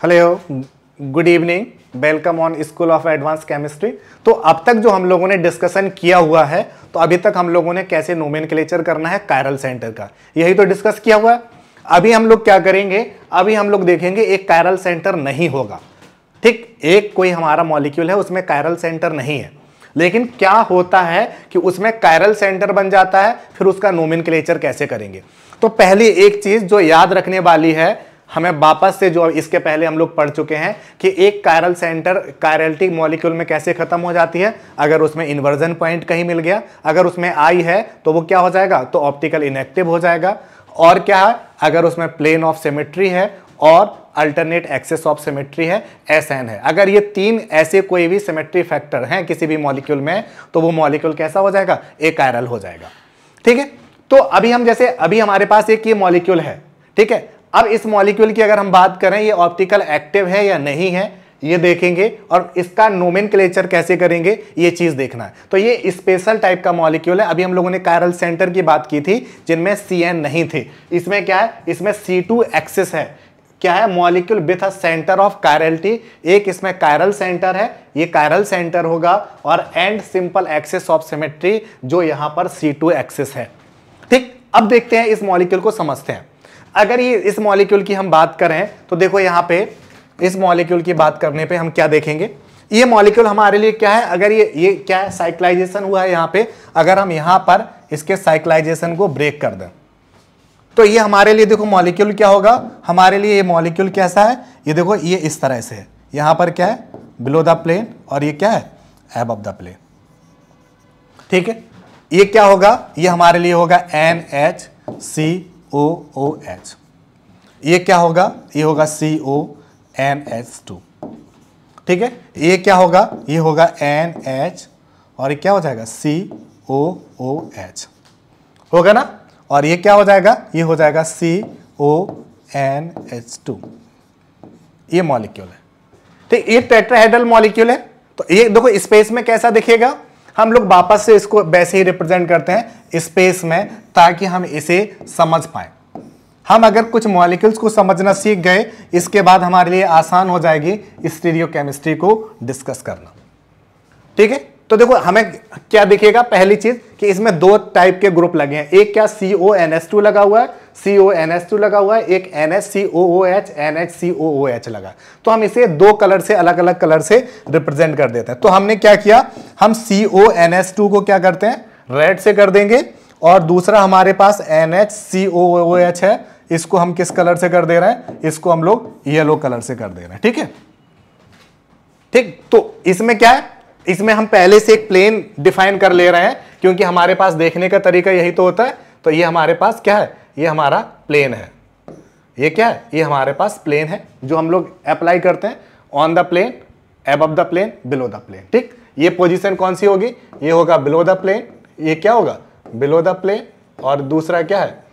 Hello, good evening, welcome on school of advance chemistry. तो अब तक जो हम लोगों ने डिस्कशन किया हुआ है, तो अभी तक हम लोगों ने कैसे नोमेनक्लेचर करना है कायरल सेंटर का, यही तो डिस्कस किया हुआ है। अभी हम लोग क्या करेंगे, अभी हम लोग देखेंगे एक कायरल सेंटर नहीं होगा, ठीक। एक कोई हमारा मॉलिक्यूल है, उसमें कायरल सेंटर नहीं है, लेकिन क्या होता है कि उसमें कायरल सेंटर बन जाता है, फिर उसका नोमेनक्लेचर कैसे करेंगे। तो पहली एक चीज जो याद रखने वाली है, हमें वापस से जो इसके पहले हम लोग पढ़ चुके हैं कि एक कायरल सेंटर कायरलिटिक मॉलिक्यूल में कैसे खत्म हो जाती है। अगर उसमें इन्वर्जन पॉइंट कहीं मिल गया, अगर उसमें आई है तो वो क्या हो जाएगा, तो ऑप्टिकल इनएक्टिव हो जाएगा। और क्या है, अगर उसमें प्लेन ऑफ सिमेट्री है और अल्टरनेट एक्सेस ऑफ सिमेट्री है, SN है। अगर ये तीन ऐसे कोई भी सिमेट्री फैक्टर हैं किसी भी मॉलिक्यूल में, तो वो मॉलिक्यूल कैसा हो जाएगा, एकायरल हो जाएगा, ठीक है। तो अभी हम जैसे अभी हमारे पास एक ये मॉलिक्यूल है, ठीक है। अब इस मॉलिक्यूल की अगर हम बात करें, ये ऑप्टिकल एक्टिव है या नहीं है, ये देखेंगे, और इसका नोमेनक्लेचर कैसे करेंगे, ये चीज देखना है। तो ये स्पेशल टाइप का मॉलिक्यूल है। अभी हम लोगों ने कायरल सेंटर की बात की थी जिनमें CN नहीं थे। इसमें क्या है, इसमें C2 एक्सिस है। क्या है, molecule with a centre of chirality. एक इसमें कायरल सेंटर है, ये कायरल सेंटर होगा, और and simple axis of symmetry जो यहां पर C2 एक्सिस है, ठीक। अब देखते हैं, इस मॉलिक्यूल को समझते हैं। अगर ये इस मॉलिक्यूल की हम बात करें तो देखो यहां पे इस मॉलिक्यूल की बात करने पे हम क्या देखेंगे, ये मॉलिक्यूल हमारे लिए क्या है, अगर ये क्या है, साइक्लाइजेशन हुआ है यहां पे। अगर हम यहां पर इसके साइक्लाइजेशन को ब्रेक कर दें तो ये हमारे लिए देखो मॉलिक्यूल क्या होगा, हमारे लिए ये मॉलिक्यूल कैसा है, ये देखो ये इस तरह से है। यहां पर क्या है, बिलो द प्लेन, और ये क्या है, अबव द प्लेन, ठीक है। ये क्या होगा, ये हमारे लिए होगा NHCOOH। ये क्या होगा, ये होगा CONH2, ठीक है। ये क्या होगा, ये होगा NH, और ये क्या हो जाएगा, COOH होगा ना। और ये क्या हो जाएगा, ये हो जाएगा CONH2। ये मॉलिक्यूल है, ठीक। ये टेट्राहेड्रल मॉलिक्यूल है। तो ये देखो स्पेस में कैसा दिखेगा, हम लोग वापस से इसको वैसे ही रिप्रेजेंट करते हैं स्पेस में, ताकि हम इसे समझ पाए। हम अगर कुछ मॉलिक्यूल्स को समझना सीख गए, इसके बाद हमारे लिए आसान हो जाएगी स्टीरियोकेमिस्ट्री को डिस्कस करना, ठीक है। तो देखो हमें क्या दिखेगा, पहली चीज कि इसमें दो टाइप के ग्रुप लगे हैं। एक क्या, CONS2 लगा हुआ है, CONS2 लगा हुआ है, एक NHCOOH NHCOOH लगा। तो हम इसे दो कलर से, अलग अलग कलर से रिप्रेजेंट कर देते हैं। तो हमने क्या किया, हम CONS2 को क्या करते हैं, रेड से कर देंगे, और दूसरा हमारे पास NHCOOH है, इसको हम किस कलर से कर दे रहे हैं, इसको हम लोग येलो कलर से कर दे रहे हैं, ठीक है, ठीक। तो इसमें क्या है, इसमें हम पहले से एक प्लेन डिफाइन कर ले रहे हैं, क्योंकि हमारे पास देखने का तरीका यही तो होता है। तो ये हमारे पास क्या है, ये हमारा प्लेन है। ये क्या है, ये हमारे पास प्लेन है जो हम लोग अप्लाई करते हैं, on the plane, above the plane, below the plane, ठीक। ये पोजीशन कौन सी होगी, ये होगा बिलो द प्लेन, ये क्या होगा, बिलो द प्लेन। और दूसरा क्या है,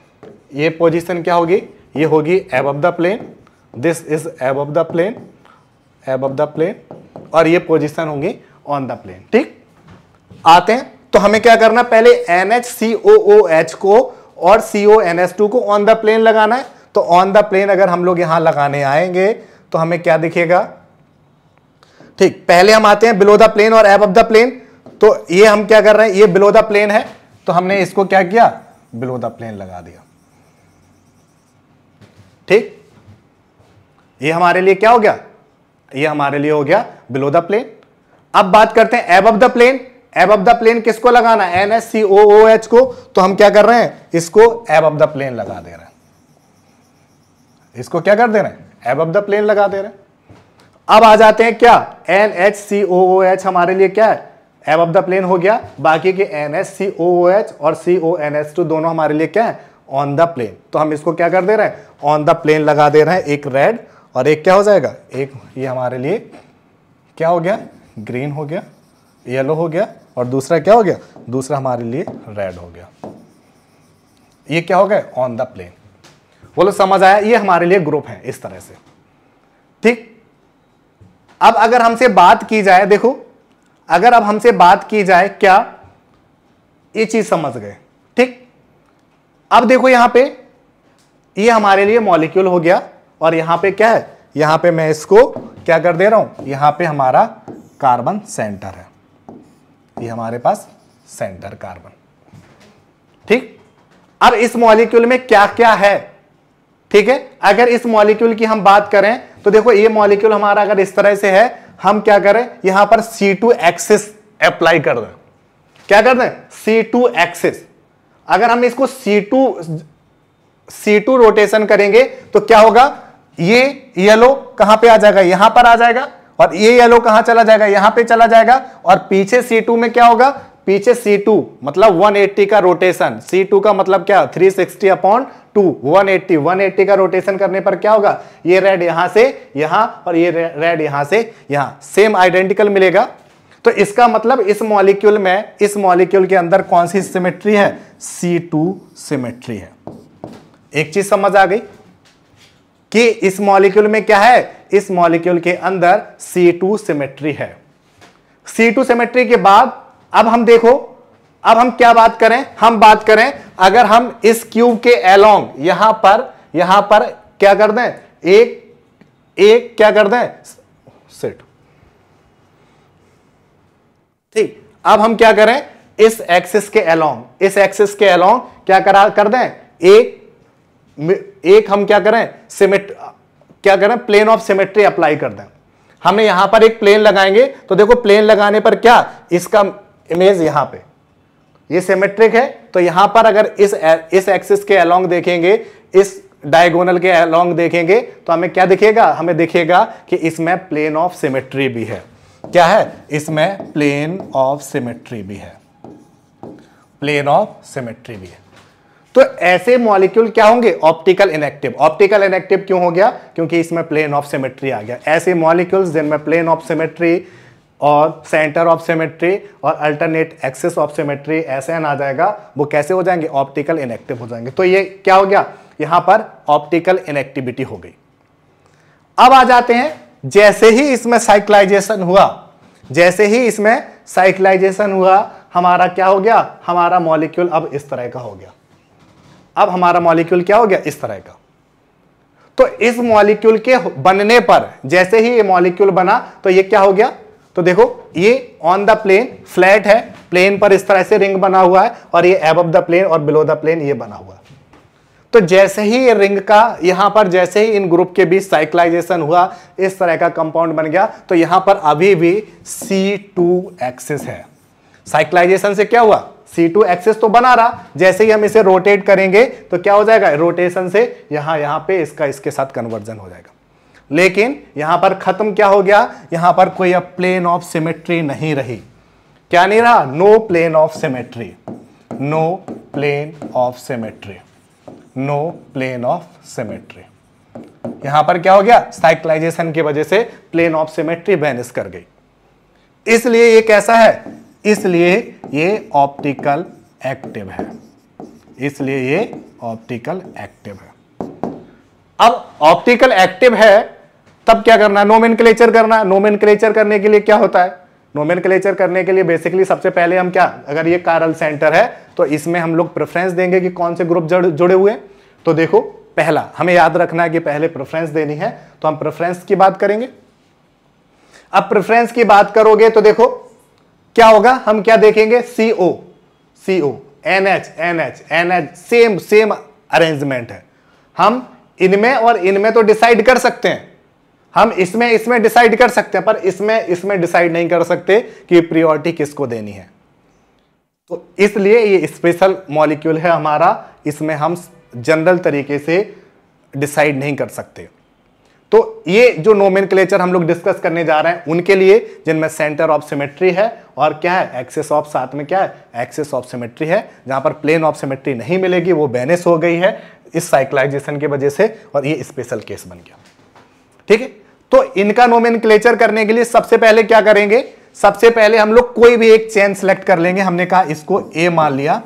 ये पोजीशन क्या होगी, ये होगी above the plane, this is above the plane, above the plane, और ये पोजीशन होंगी ऑन द प्लेन, ठीक। आते हैं तो हमें क्या करना, पहले NHCOOH को और CONS2 को ऑन द प्लेन लगाना है। तो ऑन द प्लेन अगर हम लोग यहां लगाने आएंगे तो हमें क्या दिखेगा, ठीक। पहले हम आते हैं बिलो द प्लेन और अबव द प्लेन। तो ये हम क्या कर रहे हैं, ये बिलो द प्लेन है, तो हमने इसको क्या किया, बिलो द प्लेन लगा दिया, ठीक। ये हमारे लिए क्या हो गया, ये हमारे लिए हो गया बिलो द प्लेन। अब बात करते हैं above the plane. Above the plane किसको लगाना है, NHCOOH को। तो हम क्या कर रहे हैं, इसको अबव द प्लेन लगा दे रहे हैं, इसको क्या कर दे रहे हैं, अबव द प्लेन लगा दे रहे हैं। अब आ जाते हैं क्या, NHCOOH हमारे लिए क्या है, अबव द प्लेन हो गया। बाकी के NHCOOH और CONS2 दोनों हमारे लिए क्या है, ऑन द प्लेन। तो हम इसको क्या कर दे रहे हैं, ऑन द प्लेन लगा दे रहे हैं, एक रेड और एक क्या हो जाएगा, एक ये हमारे लिए क्या हो गया, ग्रीन हो गया, येलो हो गया, और दूसरा क्या हो गया, दूसरा हमारे लिए रेड हो गया। ये क्या हो गया, ऑन द प्लेन। बोलो समझ आया, ये हमारे लिए ग्रुप है इस तरह से, ठीक। अब अगर हमसे बात की जाए, देखो अगर अब हमसे बात की जाए, क्या ये चीज समझ गए, ठीक। अब देखो यहां पे ये हमारे लिए मॉलिक्यूल हो गया, और यहां पे क्या है, यहां पे मैं इसको क्या कर दे रहा हूं, यहां पे हमारा कार्बन सेंटर है, ये हमारे पास सेंटर कार्बन। ठीक, अब इस मॉलिक्यूल में क्या क्या है, ठीक है। अगर इस मॉलिक्यूल की हम बात करें तो देखो ये मॉलिक्यूल हमारा अगर इस तरह से है, हम क्या करें यहां पर C2 एक्सिस अप्लाई कर दें, क्या कर दें C2 एक्सिस। अगर हम इसको C2 रोटेशन करेंगे तो क्या होगा, ये येलो कहां पे आ जाएगा, यहां पर आ जाएगा, और ये येलो कहां चला जाएगा, यहां पे चला जाएगा, और पीछे C2 में क्या होगा, पीछे C2 मतलब 180 का रोटेशन, C2 का मतलब क्या 360/2 180 का रोटेशन करने पर क्या होगा, ये रेड यहां से यहां और ये रेड यहां से यहां सेम आइडेंटिकल मिलेगा। तो इसका मतलब इस मॉलिक्यूल में, इस मॉलिक्यूल के अंदर कौन सी सिमेट्री है, C2 सिमेट्री है। एक चीज समझ आ गई कि इस मॉलिक्यूल में क्या है, इस मॉलिक्यूल के अंदर C2 सिमेट्री है। C2 सिमेट्री के बाद अब हम देखो, अब हम क्या बात करें, हम बात करें अगर हम इस क्यूब के अलोंग यहां पर क्या कर दें, एक क्या कर दें सेट। ठीक, अब हम क्या करें, इस एक्सिस के अलोंग क्या कर दें, एक हम क्या करें प्लेन ऑफ सिमेट्री अप्लाई कर दें। हमने यहां पर एक प्लेन लगाएंगे तो देखो प्लेन लगाने पर क्या, इसका इमेज यहां पे ये सिमेट्रिक है, तो यहां पर अगर इस एक्सिस के अलोंग देखेंगे, इस डायगोनल के अलोंग देखेंगे तो हमें क्या दिखेगा, हमें दिखेगा कि इसमें प्लेन ऑफ सिमेट्री भी है। क्या है, इसमें प्लेन ऑफ सिमेट्री भी है, प्लेन ऑफ सिमेट्री भी है। तो ऐसे मॉलिक्यूल क्या होंगे, ऑप्टिकल इनएक्टिव। ऑप्टिकल इनएक्टिव क्यों हो गया, क्योंकि इसमें प्लेन ऑफ सिमेट्री आ गया। ऐसे मॉलिक्यूल्स जिनमें प्लेन ऑफ सिमेट्री और सेंटर ऑफ सिमेट्री और अल्टरनेट एक्सिस ऑफ सिमेट्री ऐसे आ जाएगा, वो कैसे हो जाएंगे, ऑप्टिकल इनएक्टिव हो जाएंगे। तो ये क्या हो गया, यहां पर ऑप्टिकल इनएक्टिविटी हो गई। अब आ जाते हैं, जैसे ही इसमें साइक्लाइजेशन हुआ, हमारा क्या हो गया, हमारा मॉलिक्यूल अब इस तरह का हो गया। अब हमारा मॉलिक्यूल क्या हो गया, इस तरह का। तो इस मॉलिक्यूल के बनने पर, जैसे ही ये मॉलिक्यूल बना तो ये क्या हो गया, तो देखो ये ऑन द प्लेन फ्लैट है, प्लेन पर इस तरह से रिंग बना हुआ है, और ये अबव द प्लेन और बिलो द प्लेन ये बना हुआ है। तो जैसे ही ये रिंग का यहां पर, जैसे ही इन ग्रुप के बीच साइक्लाइजेशन हुआ, इस तरह का कंपाउंड बन गया, तो यहां पर अभी भी C2 एक्सिस है। साइक्लाइजेशन से क्या हुआ, C2 एक्सिस तो बना रहा, जैसे ही हम इसे रोटेट करेंगे तो क्या हो जाएगा, रोटेशन से यहां पे इसके साथ कन्वर्जन हो जाएगा। लेकिन यहां पर खत्म क्या हो गया, यहां पर कोई अब प्लेन ऑफ सिमेट्री नहीं रही। क्या नहीं रहा, no plane of symmetry, no plane of symmetry, no plane of symmetry. यहां पर क्या हो गया, साइक्लाइजेशन की वजह से प्लेन ऑफ सिमेट्री वैनिश कर गई। इसलिए ये कैसा है, इसलिए ये ऑप्टिकल एक्टिव है, इसलिए ये ऑप्टिकल एक्टिव है। अब ऑप्टिकल एक्टिव है, तब क्या करना है, नोमेनक्लेचर करना है। नोमेनक्लेचर करने के लिए क्या होता है, नोमेनक्लेचर करने के लिए बेसिकली सबसे पहले हम क्या, अगर ये कायरल सेंटर है तो इसमें हम लोग प्रेफरेंस देंगे कि कौन से ग्रुप जुड़े हुए। तो देखो पहला हमें याद रखना है कि पहले प्रेफरेंस देनी है, तो हम प्रेफरेंस की बात करेंगे। अब प्रेफरेंस की बात करोगे तो देखो क्या होगा, हम क्या देखेंगे, CO NH सेम अरेंजमेंट है। हम इनमें और इनमें तो डिसाइड कर सकते हैं, हम इसमें डिसाइड कर सकते हैं, पर इसमें डिसाइड नहीं कर सकते कि प्रायोरिटी किसको देनी है। तो इसलिए ये स्पेशल मॉलिक्यूल है हमारा, इसमें हम जनरल तरीके से डिसाइड नहीं कर सकते। तो ये जो नोमेनक्लेचर हम लोग डिस्कस करने जा रहे हैं उनके लिए, जिनमें सेंटर ऑफ सिमेट्री है और क्या है, एक्सिस ऑफ, साथ में क्या है, एक्सिस ऑफ सिमेट्री है। जहां पर प्लेन ऑफ सिमेट्री नहीं मिलेगी वो वैनिश हो गई है इस साइक्लाइजेशन की वजह से, और ये स्पेशल केस बन गया। ठीक है, तो इनका नोमेनक्लेचर करने के लिए सबसे पहले क्या करेंगे, सबसे पहले हम लोग कोई भी एक चेन सेलेक्ट कर लेंगे। हमने कहा इसको A मान लिया,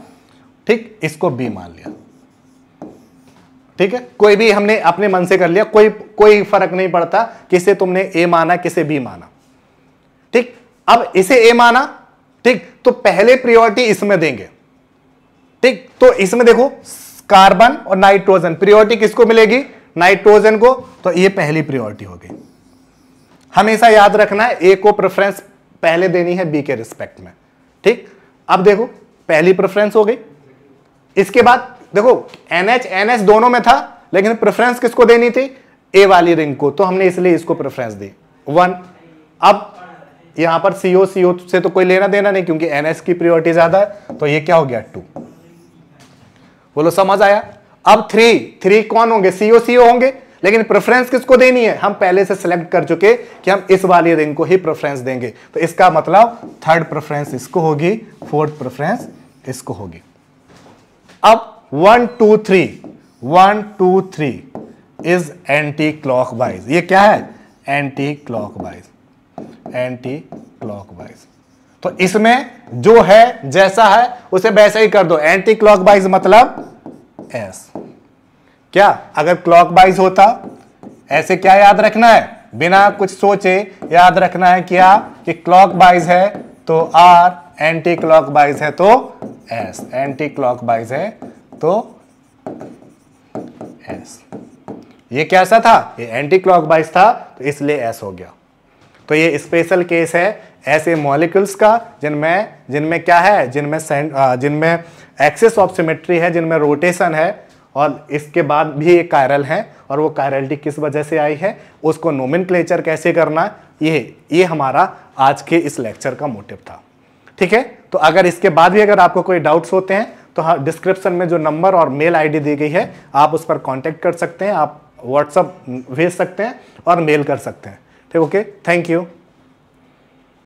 ठीक, इसको B मान लिया, ठीक है, कोई भी हमने अपने मन से कर लिया, कोई फर्क नहीं पड़ता किसे तुमने A माना किसे B माना। ठीक, अब इसे A माना, ठीक, तो पहले प्रायोरिटी इसमें देंगे। ठीक, तो इसमें देखो कार्बन और नाइट्रोजन, प्रायोरिटी किसको मिलेगी, नाइट्रोजन को, तो ये पहली प्रायोरिटी हो गई। हमेशा याद रखना है ए को प्रेफरेंस पहले देनी है बी के रिस्पेक्ट में, ठीक। अब देखो पहली प्रेफरेंस हो गई, इसके बाद देखो NH दोनों में था, लेकिन प्रेफरेंस किसको देनी थी, ए वाली रिंग को, तो हमने इसलिए इसको प्रेफरेंस दी 1। अब यहां पर CO से तो कोई लेना देना नहीं क्योंकि NH की प्रायोरिटी ज्यादा है, तो ये क्या हो गया 2। बोलो समझ आया। अब 3 कौन होंगे, CO होंगे, लेकिन प्रेफरेंस किसको देनी है, हम पहले से सिलेक्ट कर चुके कि हम इस वाली रिंग को ही प्रेफरेंस देंगे, तो इसका मतलब 3rd प्रेफरेंस इसको होगी, 4th प्रेफरेंस इसको होगी। अब 1 2 3 इज एंटी क्लॉकवाइज। ये क्या है, एंटी क्लॉकवाइज। तो इसमें जो है जैसा है उसे वैसे ही कर दो। एंटी क्लॉकवाइज मतलब एस। क्या अगर क्लॉकवाइज होता, ऐसे क्या याद रखना है, बिना कुछ सोचे याद रखना है क्या, कि क्लॉकवाइज है तो आर, एंटी क्लॉकवाइज है तो एस। एंटी क्लॉकवाइज है तो एस। ये कैसा था, ये एंटी क्लॉकवाइज था, तो इसलिए एस हो गया। तो ये स्पेशल केस है ऐसे मॉलिक्यूल्स का जिनमें क्या है, जिनमें एक्सिस ऑफ सिमेट्री है, जिनमें रोटेशन है, और इसके बाद भी ये कायरल है, और वो कायरलिटी किस वजह से आई है, उसको नोमेनक्लेचर कैसे करना, ये हमारा आज के इस लेक्चर का मोटिव था। ठीक है, तो अगर इसके बाद भी अगर आपको कोई डाउट्स होते हैं तो हाँ, डिस्क्रिप्शन में जो नंबर और मेल आईडी दी गई है आप उस पर कांटेक्ट कर सकते हैं, आप व्हाट्सएप भेज सकते हैं और मेल कर सकते हैं। ठीक, ओके, थैंक यू।